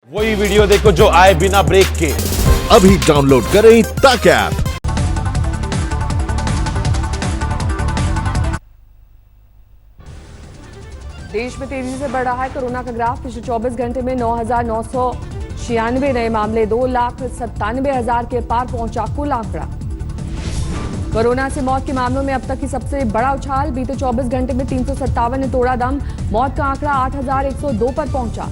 वही वीडियो देखो जो आए बिना ब्रेक के। अभी डाउनलोड करें तक ऐप। देश में तेजी से बढ़ रहा है कोरोना का ग्राफ। पिछले 24 घंटे में 9,996 नए मामले, 2,97,000 के पार पहुंचा कुल आंकड़ा। कोरोना से मौत के मामलों में अब तक की सबसे बड़ा उछाल। बीते 24 घंटे में 357 ने तोड़ा दम। मौत का आंकड़ा 8,102 पर पहुंचा।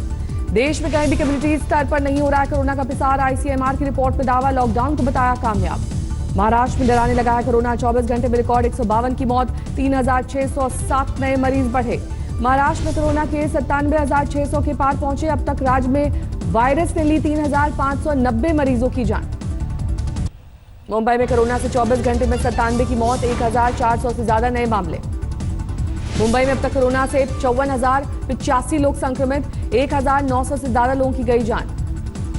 देश में कहीं भी कम्युनिटी स्तर पर नहीं हो रहा है कोरोना का प्रसार। आईसीएमआर की रिपोर्ट में दावा, लॉकडाउन को बताया कामयाब। महाराष्ट्र में डराने लगा है कोरोना। 24 घंटे में रिकॉर्ड 152 की मौत, 3,607 नए मरीज बढ़े। महाराष्ट्र में कोरोना के 97,600 के पार पहुंचे। अब तक राज्य में वायरस ने ली 3,590 मरीजों की जान। मुंबई में कोरोना से 24 घंटे में 97 की मौत, 1,400 से ज्यादा नए मामले। मुंबई में अब तक कोरोना से 54,085 लोग संक्रमित, 1,900 से ज्यादा लोगों की गई जान।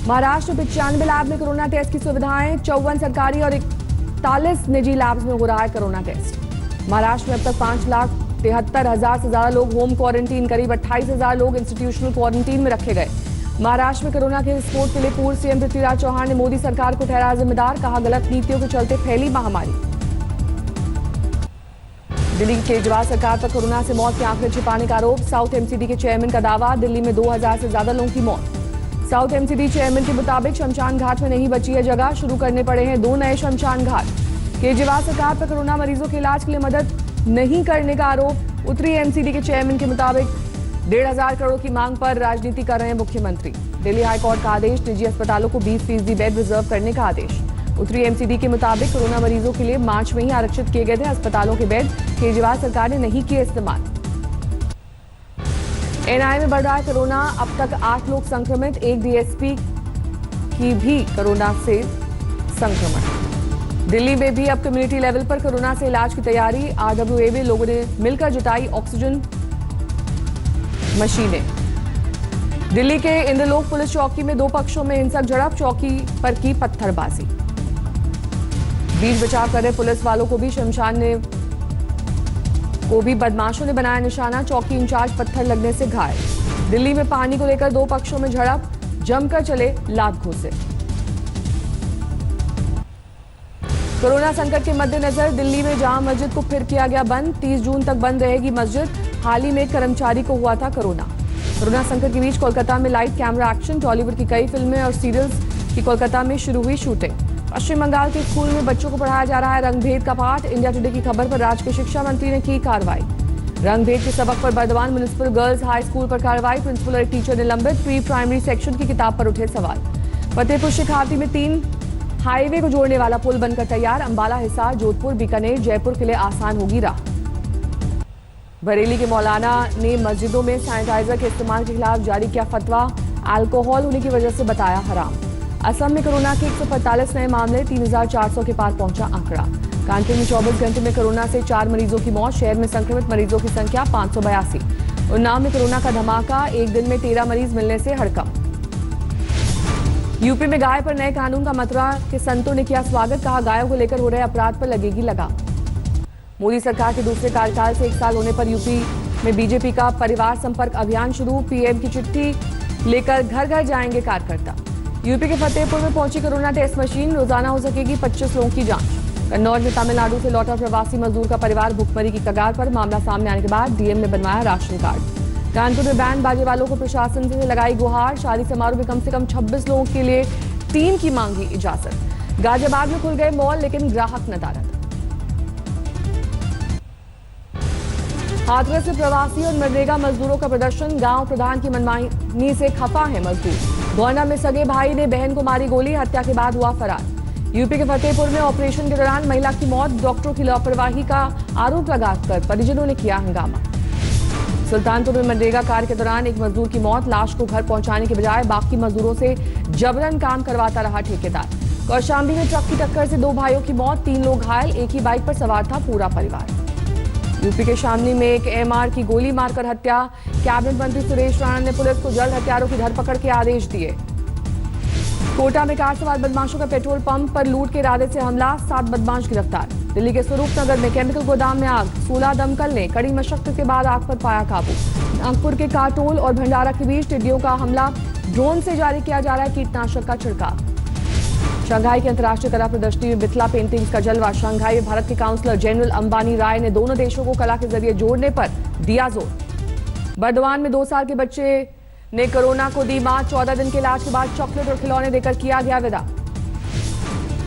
महाराष्ट्र में 95 लैब में कोरोना टेस्ट की सुविधाएं, 54 सरकारी और 41 निजी लैब्स में हो रहा है कोरोना टेस्ट। महाराष्ट्र में अब तक 5,73,000 से ज्यादा लोग होम क्वारंटीन, करीब 28,000 लोग इंस्टीट्यूशनल क्वारंटीन में रखे गए। महाराष्ट्र में कोरोना के विस्फोट के लिए पूर्व सीएम पृथ्वीराज चौहान ने मोदी सरकार को ठहराया जिम्मेदार। कहा, गलत नीतियों के चलते फैली महामारी। दिल्ली की केजरीवाल सरकार पर कोरोना से मौत के आंकड़े छिपाने का आरोप। साउथ एमसीडी के चेयरमैन का दावा, दिल्ली में 2,000 से ज्यादा लोगों की मौत। साउथ एमसीडी चेयरमैन के मुताबिक शमशान घाट में नहीं बची है जगह, शुरू करने पड़े हैं 2 नए शमशान घाट। केजरीवाल सरकार पर कोरोना मरीजों के इलाज के लिए मदद नहीं करने का आरोप। उत्तरी एमसीडी के चेयरमैन के मुताबिक 1,500 करोड़ की मांग पर राजनीति कर रहे हैं मुख्यमंत्री। दिल्ली हाईकोर्ट का आदेश, निजी अस्पतालों को 20% बेड रिजर्व करने का आदेश। उत्तरी एमसीडी के मुताबिक कोरोना मरीजों के लिए मार्च में ही आरक्षित किए गए थे अस्पतालों के बेड, केजरीवाल सरकार ने नहीं किए इस्तेमाल। एनआई में बढ़ रहा है कोरोना, अब तक 8 लोग संक्रमित, एक डीएसपी की भी कोरोना से संक्रमण। दिल्ली में भी अब कम्युनिटी लेवल पर कोरोना से इलाज की तैयारी। आरडब्ल्यूए में लोगों ने मिलकर जुटाई ऑक्सीजन मशीनें। दिल्ली के इंद्रलोक पुलिस चौकी में 2 पक्षों में हिंसक झड़प, चौकी पर की पत्थरबाजी। बीच बचाव कर रहे पुलिस वालों को भी बदमाशों ने बनाया निशाना, चौकी इंचार्ज पत्थर लगने से घायल। दिल्ली में पानी को लेकर 2 पक्षों में झड़प, जमकर चले लात घोंसे। कोरोना संकट के मद्देनजर दिल्ली में जामा मस्जिद को फिर किया गया बंद। 30 जून तक बंद रहेगी मस्जिद। हाल ही में एक कर्मचारी को हुआ था कोरोना संकट के बीच कोलकाता में लाइट कैमरा एक्शन। टॉलीवुड की कई फिल्में और सीरियल्स की कोलकाता में शुरू हुई शूटिंग। पश्चिम बंगाल के स्कूल में बच्चों को पढ़ाया जा रहा है रंगभेद का पाठ। इंडिया टुडे की खबर पर राज्य के शिक्षा मंत्री ने की कार्रवाई। रंगभेद के सबक पर Burdwan municipal girls high school पर कार्रवाई। प्रिंसिपल और एक टीचर निलंबित। प्री प्राइमरी सेक्शन की किताब पर उठे सवाल। फतेहपुर शिखावती में 3 हाईवे को जोड़ने वाला पुल बनकर तैयार। अंबाला, हिसार, जोधपुर, बीकानेर, जयपुर के लिए आसान होगी राह। बरेली के मौलाना ने मस्जिदों में सैनिटाइजर के इस्तेमाल के खिलाफ जारी किया फतवा। अल्कोहल होने की वजह से बताया हराम। असम में कोरोना के 145 नए मामले, 3,400 के पार पहुंचा आंकड़ा। कानपुर में 24 घंटे में कोरोना से 4 मरीजों की मौत। शहर में संक्रमित मरीजों की संख्या 582। उन्नाव में कोरोना का धमाका, एक दिन में 13 मरीज मिलने से हड़कंप। यूपी में गाय पर नए कानून का मथुरा के संतों ने किया स्वागत। कहा, गायों को लेकर हो रहे अपराध पर लगेगी लगाम। मोदी सरकार के दूसरे कार्यकाल से 1 साल होने पर यूपी में बीजेपी का परिवार संपर्क अभियान शुरू। पीएम की चिट्ठी लेकर घर घर जाएंगे कार्यकर्ता। यूपी के फतेहपुर में पहुंची कोरोना टेस्ट मशीन। रोजाना हो सकेगी 25 लोगों की जांच। कन्नौज में तमिलनाडु से लौटा प्रवासी मजदूर का परिवार भुखमरी की कगार पर। मामला सामने आने के बाद डीएम ने बनवाया राशन कार्ड। कानपुर में बैंड बाजे वालों को प्रशासन से लगाई गुहार। शादी समारोह में कम से कम 26 लोगों के लिए 3 की मांगी इजाजत। गाजियाबाद में खुल गए मॉल, लेकिन ग्राहक नदारद। हाथरस से प्रवासी और मनरेगा मजदूरों का प्रदर्शन। गांव प्रधान की मनमानी से खफा है मजदूर। गोंडा में सगे भाई ने बहन को मारी गोली, हत्या के बाद हुआ फरार। यूपी के फतेहपुर में ऑपरेशन के दौरान महिला की मौत। डॉक्टरों की लापरवाही का आरोप लगाकर परिजनों ने किया हंगामा। सुल्तानपुर में मनरेगा कार्य के दौरान एक मजदूर की मौत। लाश को घर पहुंचाने के बजाय बाकी मजदूरों से जबरन काम करवाता रहा ठेकेदार। कौशाम्बी में ट्रक की टक्कर से 2 भाइयों की मौत, 3 लोग घायल। एक ही बाइक पर सवार था पूरा परिवार। यूपी के शामली में एक एमआर की गोली मारकर हत्या। कैबिनेट मंत्री सुरेश राणा ने पुलिस को जल्द हत्यारों की धरपकड़ के आदेश दिए। कोटा में कार सवार बदमाशों का पेट्रोल पंप पर लूट के इरादे से हमला, 7 बदमाश गिरफ्तार। दिल्ली के स्वरूप नगर में केमिकल गोदाम में आग, 16 दमकल ने कड़ी मशक्कत के बाद आग पर पाया काबू। नागपुर के काटोल और भंडारा के बीच टिड्डियों का हमला, ड्रोन से जारी किया जा रहा है कीटनाशक का छिड़काव। शंघाई की अंतर्राष्ट्रीय कला प्रदर्शनी में मिथिला पेंटिंग्स का जलवा। शंघाई में भारत के काउंसलर जनरल अंबानी राय ने दोनों देशों को कला के जरिए जोड़ने पर दिया जोर। बर्दवान में 2 साल के बच्चे ने कोरोना को दी मात। 14 दिन के इलाज के बाद चॉकलेट और खिलौने देकर किया गया विदा।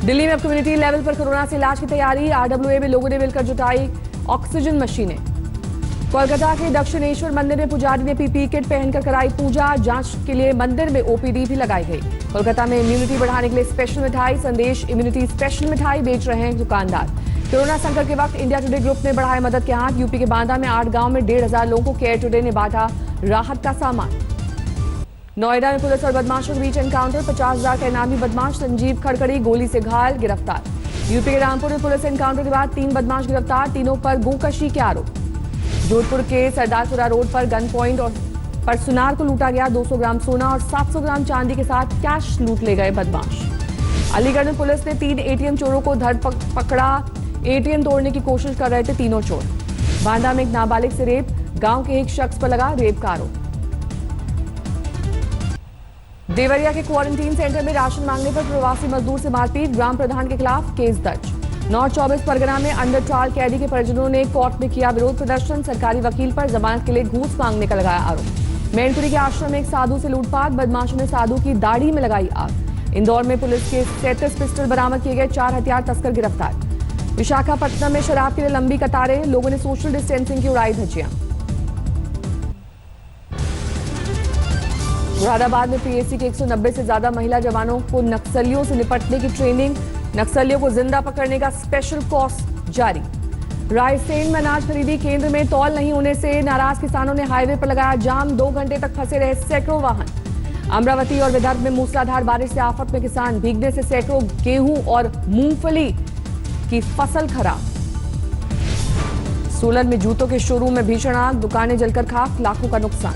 दिल्ली में अब कम्युनिटी लेवल पर कोरोना से इलाज की तैयारी। आरडब्ल्यूए में लोगों ने मिलकर जुटाई ऑक्सीजन मशीनें। कोलकाता के दक्षिणेश्वर मंदिर में पुजारी ने पीपीई किट पहनकर कराई पूजा। जांच के लिए मंदिर में ओपीडी भी लगाई गई। कोलकाता में इम्यूनिटी बढ़ाने के लिए स्पेशल मिठाई। संदेश इम्यूनिटी स्पेशल मिठाई बेच रहे हैं दुकानदार। कोरोना संकट के वक्त इंडिया टुडे ग्रुप ने बढ़ाए मदद के हाथ। यूपी के बांदा में 8 गांव में 1,500 लोगों को केयर टुडे ने बांटा राहत का सामान। नोएडा में पुलिस और बदमाशों के बीच एनकाउंटर। 50,000 का इनामी बदमाश संजीव खड़खड़ी गोली से घायल गिरफ्तार। यूपी के रामपुर में पुलिस एनकाउंटर के बाद 3 बदमाश गिरफ्तार। तीनों पर गोकशी के आरोप। जोधपुर के सरदारपुरा रोड पर गन पॉइंट और पर सुनार को लूटा गया। 200 ग्राम सोना और 700 ग्राम चांदी के साथ कैश लूट ले गए बदमाश। अलीगढ़ में पुलिस ने 3 एटीएम चोरों को धर पकड़ा। एटीएम तोड़ने की कोशिश कर रहे थे तीनों चोर। बांदा में एक नाबालिग से रेप। गांव के एक शख्स पर लगा रेप का आरोप। देवरिया के क्वारंटीन सेंटर में राशन मांगने पर प्रवासी मजदूर से मारपीट। ग्राम प्रधान के खिलाफ केस दर्ज। नॉर्थ 24 परगना में अंडर ट्रायल कैदी के परिजनों ने कोर्ट में किया विरोध प्रदर्शन। सरकारी वकील पर जमानत के लिए घूस मांगने का लगाया आरोप। मैनपुरी के आश्रम में एक साधु से लूटपाट। बदमाशों ने साधु की दाढ़ी में लगाई आग। इंदौर में पुलिस के 37 पिस्टल बरामद किए गए। 4 हथियार तस्कर गिरफ्तार। विशाखापट्टनम में शराब के लिए लंबी कतारें। लोगों ने सोशल डिस्टेंसिंग की उड़ाई धज्जियां। मुरादाबाद में पीएसी के 190 से ज्यादा महिला जवानों को नक्सलियों से निपटने की ट्रेनिंग। नक्सलियों को जिंदा पकड़ने का स्पेशल कोर्स जारी। रायसेन में अनाज खरीदी केंद्र में तौल नहीं होने से नाराज किसानों ने हाईवे पर लगाया जाम। 2 घंटे तक फंसे रहे सैकड़ों वाहन। अमरावती और विदर्भ में मूसलाधार बारिश से आफत में किसान। भीगने से सैकड़ों गेहूं और मूंगफली की फसल खराब। सोलन में जूतों के शोरूम में भीषण आग। दुकानें जलकर खाक। लाखों का नुकसान।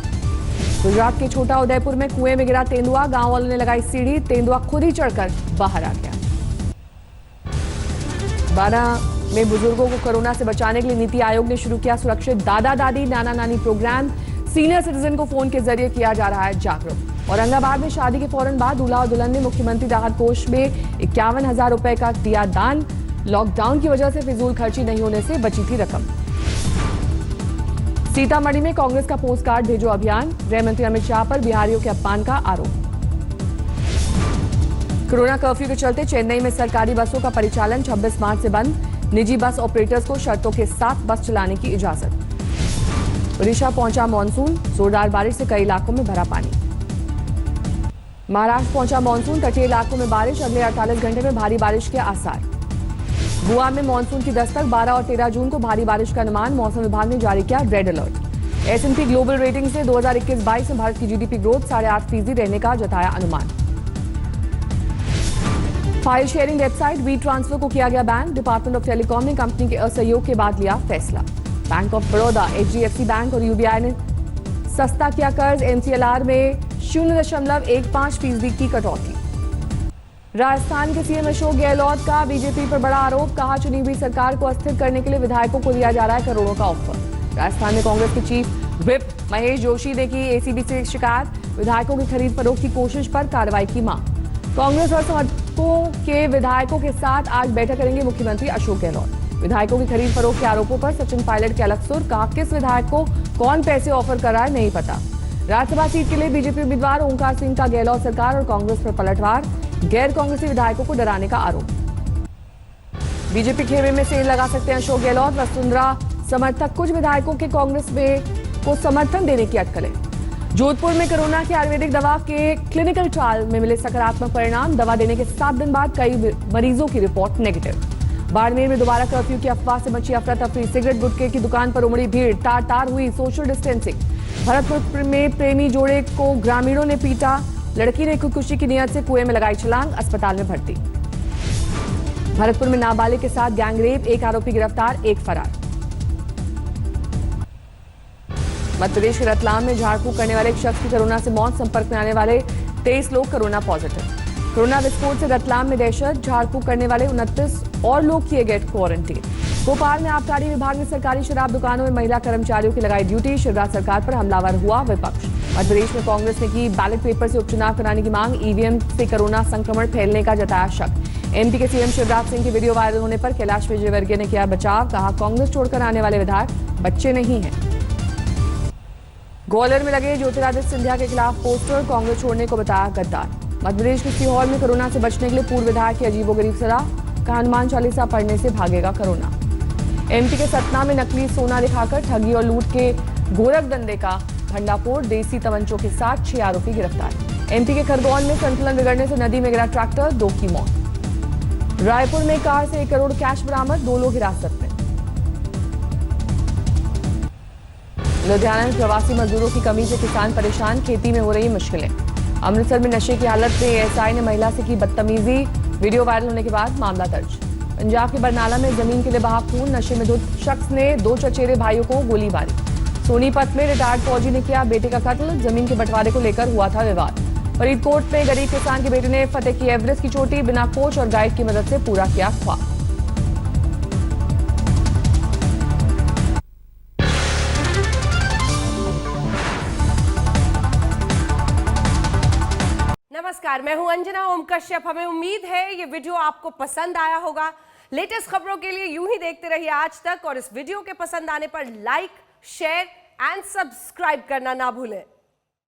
गुजरात के छोटा उदयपुर में कुएं में गिरा तेंदुआ। गांव वालों ने लगाई सीढ़ी। तेंदुआ खुद ही चढ़कर बाहर आ गया। 12 में बुजुर्गों को कोरोना से बचाने के लिए नीति आयोग ने शुरू किया सुरक्षित दादा दादी नाना नानी प्रोग्राम। सीनियर सिटीजन को फोन के जरिए किया जा रहा है जागरूक। औरंगाबाद में शादी के फौरन बाद दूल्हा और दुल्हन ने मुख्यमंत्री राहत कोष में 51,000 रुपए का दिया दान। लॉकडाउन की वजह से फिजूल खर्ची नहीं होने से बची थी रकम। सीतामढ़ी में कांग्रेस का पोस्ट कार्ड भेजो अभियान। गृह मंत्री अमित शाह पर बिहारियों के अपमान का आरोप। कोरोना कर्फ्यू के चलते चेन्नई में सरकारी बसों का परिचालन 26 मार्च से बंद। निजी बस ऑपरेटर्स को शर्तों के साथ बस चलाने की इजाजत। ओडिशा पहुंचा मानसून। जोरदार बारिश से कई इलाकों में भरा पानी। महाराष्ट्र पहुंचा मानसून। तटीय इलाकों में बारिश। अगले 48 घंटे में भारी बारिश के आसार। गोवा में मानसून की दस्तक। 12 और 13 जून को भारी बारिश का अनुमान। मौसम विभाग ने जारी किया red alert. S&P global rating से 2021-22 में भारत की जीडीपी ग्रोथ 8.5% रहने का जताया अनुमान। File sharing website WeTransfer को किया गया बैन। डिपार्टमेंट ऑफ टेलीकॉम ने कंपनी के असहयोग के बाद लिया फैसला। Bank of Baroda, HDFC bank और यूबीआई ने सस्ता किया कर्ज। MCLR में 0.15% की कटौती। राजस्थान के सीएम अशोक गहलोत का बीजेपी पर बड़ा आरोप। कहा चुनी हुई सरकार को अस्थिर करने के लिए विधायकों को दिया जा रहा है करोड़ों का ऑफर। राजस्थान में कांग्रेस के चीफ व्हिप महेश जोशी ने की एसीबी से शिकायत। विधायकों की खरीद फरोख्त की कोशिश पर कार्रवाई की मांग। कांग्रेस और समर्थकों के विधायकों के साथ आज बैठक करेंगे मुख्यमंत्री अशोक गहलोत। विधायकों की खरीद फरोख्त के आरोपों पर सचिन पायलट के अलग सुर। कहा किस विधायक को कौन पैसे ऑफर कर रहा है नहीं पता। राज्यसभा सीट के लिए बीजेपी उम्मीदवार ओंकार सिंह का गहलोत सरकार और कांग्रेस पर पलटवार। गैर कांग्रेसी विधायकों को डराने का आरोप। बीजेपी खेमे में सेल लगा सकते हैं अशोक गहलोत। वसुंधरा समर्थक कुछ विधायकों के कांग्रेस में को समर्थन देने की अटकलें। जोधपुर में कोरोना की आयुर्वेदिक दवा के क्लिनिकल ट्रायल में मिले सकारात्मक परिणाम। दवा देने के 7 दिन बाद कई मरीजों की रिपोर्ट नेगेटिव। बाड़मेर में दोबारा कर्फ्यू की अफवाह से मची अफरा तफरी। सिगरेट गुटखे की दुकान पर उमड़ी भीड़। तार हुई सोशल डिस्टेंसिंग। भरतपुर में प्रेमी जोड़े को ग्रामीणों ने पीटा। लड़की ने खुदकुशी की नियत से कुएं में लगाई छलांग। अस्पताल में भर्ती। भरतपुर में नाबालिग के साथ गैंगरेप। 1 आरोपी गिरफ्तार, 1 फरार। मध्य प्रदेश के रतलाम में झाड़ फूक करने वाले एक शख्स की कोरोना से मौत। संपर्क में आने वाले 23 लोग कोरोना पॉजिटिव। कोरोना विस्फोट से रतलाम में दहशत। झाड़ फूक करने वाले 29 और लोग किए गए क्वारंटीन। भोपाल में आबकारी विभाग ने सरकारी शराब दुकानों में महिला कर्मचारियों की लगाई ड्यूटी। शिवराज सरकार पर हमलावर हुआ विपक्ष। मध्य प्रदेश में कांग्रेस ने की बैलेट पेपर से उपचुनाव कराने की मांग, ईवीएम से कोरोना संक्रमण फैलने का जताया शक। एमपी के सीएम शिवराज सिंह की वीडियो वायरल होने पर कैलाश विजयवर्गीय ने किया बचाव, कहा कांग्रेस छोड़कर आने वाले विधायक बच्चे नहीं हैं। ग्वालियर में लगे ज्योतिरादित्य सिंधिया के खिलाफ पोस्टर, कांग्रेस छोड़ने को बताया गद्दार। मध्य प्रदेश के सीहोर में कोरोना से बचने के लिए पूर्व विधायक की अजीबोगरीब सलाह, कहा हनुमान चालीसा पढ़ने से भागेगा कोरोना। एमपी के सतना में नकली सोना दिखाकर ठगी और लूट के गोरख धंधे का भंडाफोड़, देसी तमंचों के साथ 6 आरोपी गिरफ्तार। एमपी के खरगोन में संतुलन बिगड़ने से नदी में गिरा ट्रैक्टर, 2 की मौत। रायपुर में कार से 1 करोड़ कैश बरामद, 2 लोग हिरासत में। लुधियाना में प्रवासी मजदूरों की कमी से किसान परेशान, खेती में हो रही मुश्किलें। अमृतसर में नशे की हालत में एएसआई ने महिला से की बदतमीजी, वीडियो वायरल होने के बाद मामला दर्ज। पंजाब के बरनाला में जमीन के लिए बहा खून, नशे में धुत शख्स ने 2 चचेरे भाइयों को गोली मारी। सोनीपत में रिटायर्ड फौजी ने किया बेटे का कत्ल, जमीन के बंटवारे को लेकर हुआ था विवाद। फरीदकोट में गरीब किसान के बेटे ने फतेह की एवरेस्ट की चोटी, बिना कोच और गाइड की मदद से पूरा किया ख्वाब। नमस्कार, मैं हूं अंजना ओम कश्यप। हमें उम्मीद है ये वीडियो आपको पसंद आया होगा। लेटेस्ट खबरों के लिए यूं ही देखते रहिए आज तक, और इस वीडियो के पसंद आने पर लाइक, शेयर एंड सब्सक्राइब करना ना भूलें।